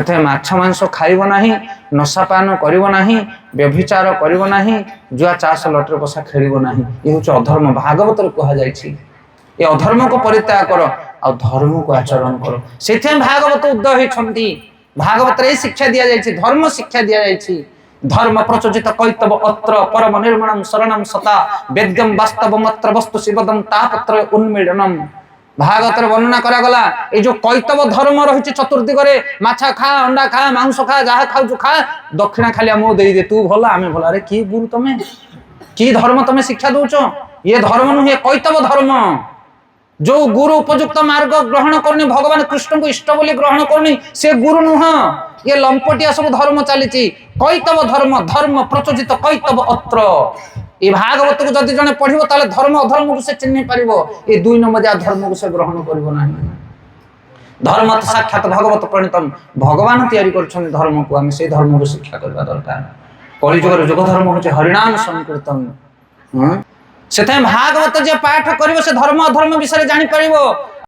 से माछ मांस खाइब नाही, नशापान करिब नाही, व्यभिचार करिब नाही, जुआ चाष लटरे पशा खेलिब नाही। ये हूँ अधर्म। भागवत कह जाए ये अधर्म को परित्याग कर आ धर्म को आचरण कर। से भागवत उदय होती। भागवत शिक्षा दि जाए, धर्म शिक्षा दि जाए। धर्म प्रचोजित कैतव अत्र परम निर्मणम शरणम सता वेद्यम वास्तवम अत्र वस्तु शिवदम तापत्र उन्मीलनम। भागवत वर्णना करागला ये जो कैतव धर्म रही चतुर्दिगरे माछा खा, अंडा खा, मांस खा, जहाँ खाऊ खा, दक्षिणा खाली आमको दे तू भल आम भल। अरे कि गुरु तमें कि धर्म तमें शिक्षा दौच? ये धर्म नुहे, कैतव धर्म। जो गुरु उपयुक्त मार्ग ग्रहण करनी, भगवान कृष्ण को इष्ट बोली ग्रहण करनी, से गुरु नुह। ये लंपटिया सब धर्म चली। कैतव धर्म, धर्म प्रचोजित कैतव अत्र। ये भागवत को जदि जने पढ़िबो ताले धर्म अधर्म को से चिन्ह पारिबो। ये दुई नंबरिया धर्म को से ग्रहण करिबो नाही। धर्म साक्षात भगवत प्रणीतम। भगवान तैयारी करछन धर्म को, आमे से धर्म को शिक्षा करबा दरकार। कलिजुगर जुग धर्म होचे हरिनाम संकीर्तन। से भागवत जे पाठ करिवो से धर्म अधर्म विषय जानि परिबो।